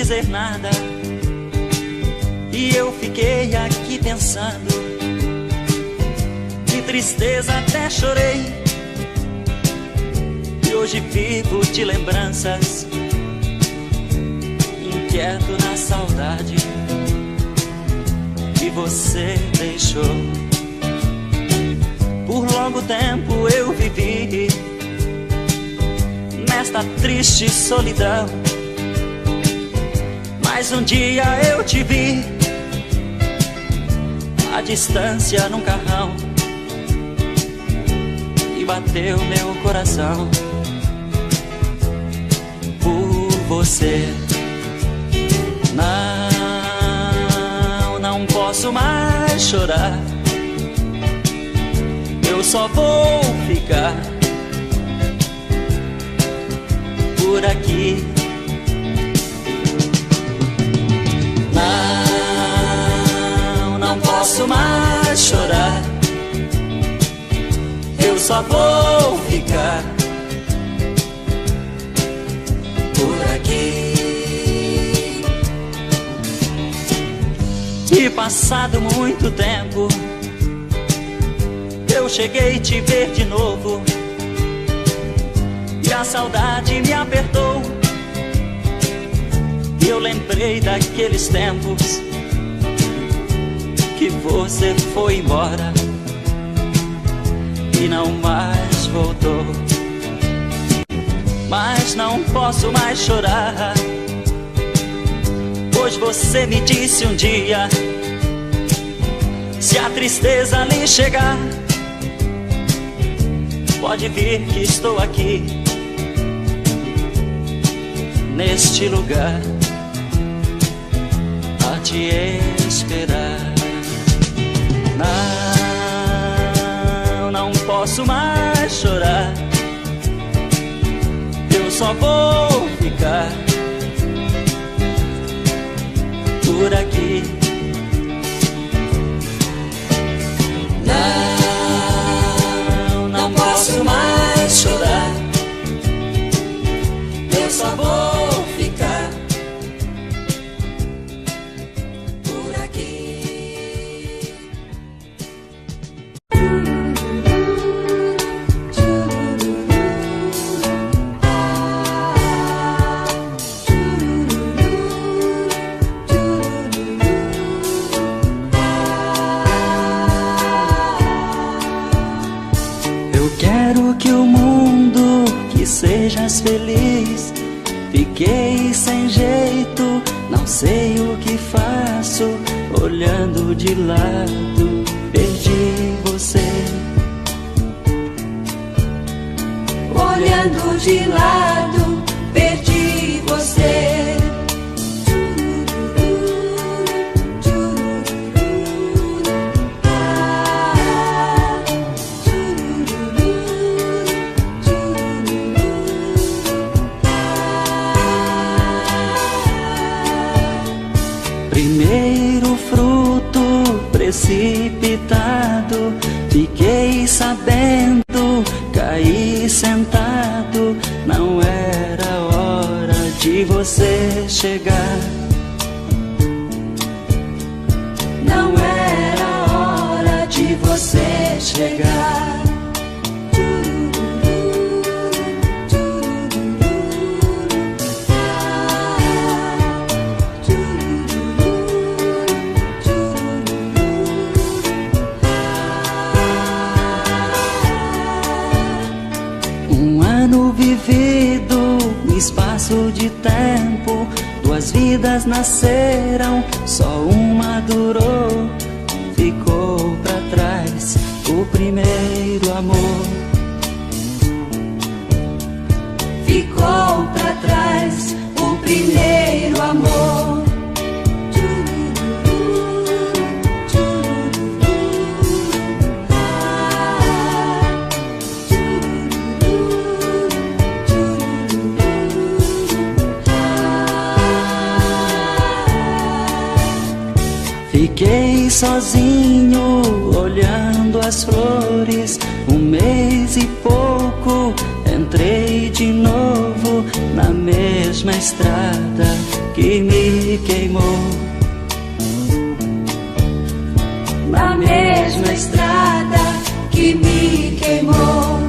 dizer nada. E eu fiquei aqui pensando, de tristeza até chorei. E hoje vivo de lembranças, inquieto na saudade que você deixou. Por longo tempo eu vivi nesta triste solidão, mas um dia eu te vi à distância num carrão e bateu meu coração por você. Não posso mais chorar, eu só vou ficar por aqui. Não posso mais chorar, eu só vou ficar por aqui. E passado muito tempo, eu cheguei a te ver de novo, e a saudade me apertou. E eu lembrei daqueles tempos que você foi embora e não mais voltou. Mas não posso mais chorar, pois você me disse um dia, se a tristeza lhe chegar, pode vir que estou aqui neste lugar a te esperar. Não posso mais chorar, eu só vou ficar por aqui. Não posso mais chorar, eu só vou ficar por aqui. Eu quero que o mundo, que sejas feliz. Fiquei sem jeito, não sei o que faço. Olhando de lado, perdi você. Olhando de lado, perdi você. Primeiro fruto precipitado, fiquei sabendo, caí sentado. Não era hora de você chegar. Não era hora de você chegar. Vivido um espaço de tempo, duas vidas nasceram, só uma durou. Ficou pra trás o primeiro amor. Ficou pra trás o primeiro amor. Fiquei sozinho olhando as flores, um mês e pouco. Entrei de novo na mesma estrada, que me queimou. Na mesma estrada que me queimou.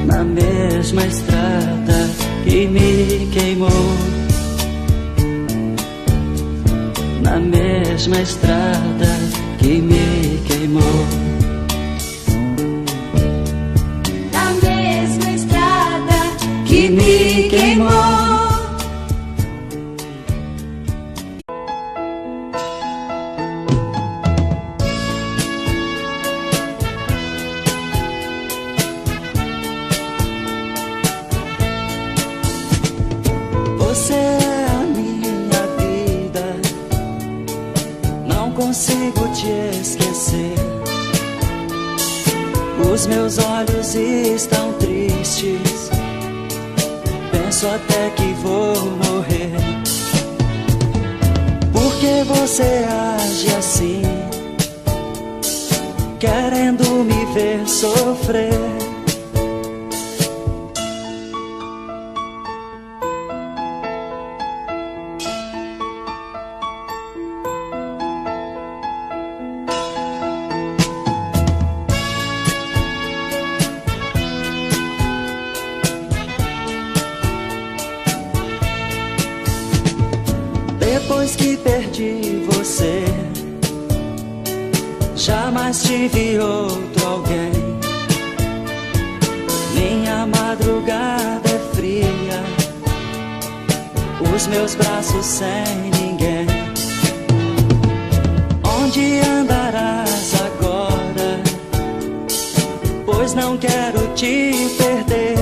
Na mesma estrada que me queimou. Na mesma estrada que me queimou. Na mesma estrada que me queimou. Você é a minha vida, não consigo te esquecer. Os meus olhos estão tristes, penso até que vou morrer. Por que você age assim, querendo me ver sofrer? Depois que perdi você, jamais tive outro alguém. Minha madrugada é fria, os meus braços sem ninguém. Onde andarás agora? Pois não quero te perder.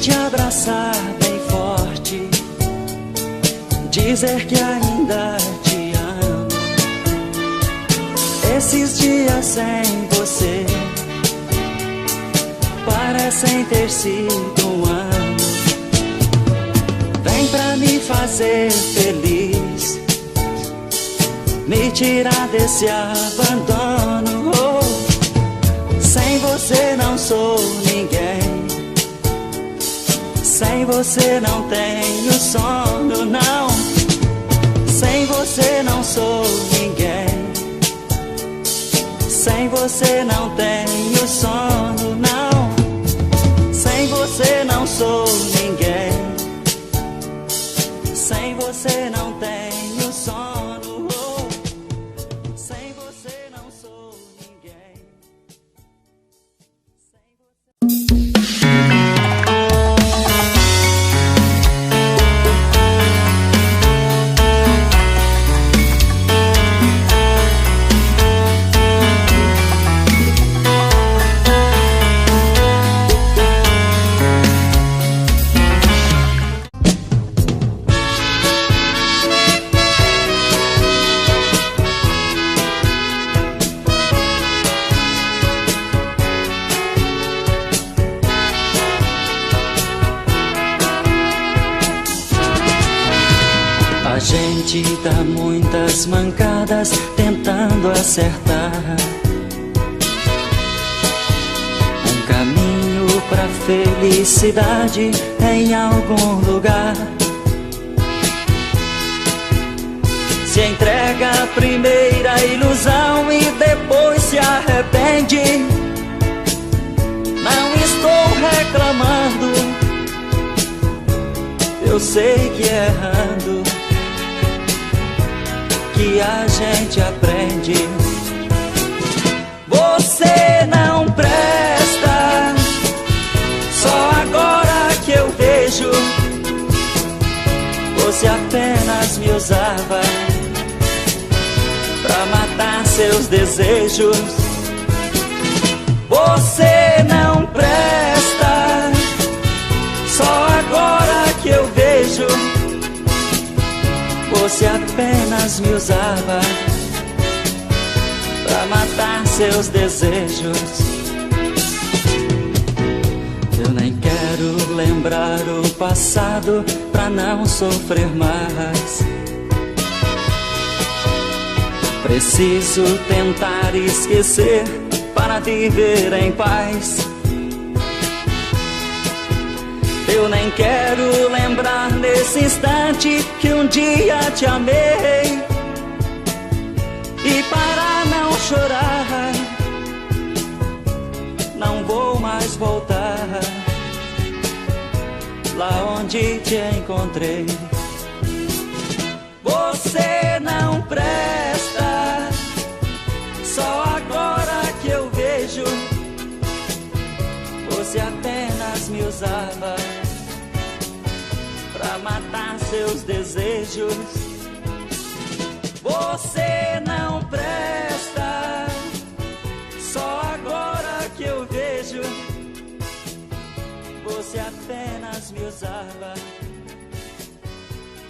Te abraçar bem forte, dizer que ainda te amo. Esses dias sem você parecem ter sido um ano. Vem pra me fazer feliz, me tirar desse abandono. Oh, sem você não sou ninguém. Sem você não tenho sono, não. Sem você não sou ninguém. Sem você não tenho sono, não. Sem você não sou ninguém. Sem você não tenho sono, oh. Sem você não sou ninguém. A gente dá muitas mancadas tentando acertar um caminho pra felicidade em algum lugar. Se entrega à primeira ilusão e depois se arrepende. Não estou reclamando, eu sei que errando que a gente aprende. Você não presta, só agora que eu vejo. Você apenas me usava pra matar seus desejos. Você não presta, só agora que eu vejo. Você apenas me usava pra matar seus desejos. Eu nem quero lembrar o passado pra não sofrer mais. Preciso tentar esquecer para viver em paz. Eu nem quero lembrar nesse instante que um dia te amei. E para não chorar, não vou mais voltar lá onde te encontrei. Você não presta, só agora que eu vejo. Você apenas me usava pra matar seus desejos. Você não presta, só agora que eu vejo. Você apenas me usava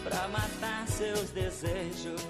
pra matar seus desejos.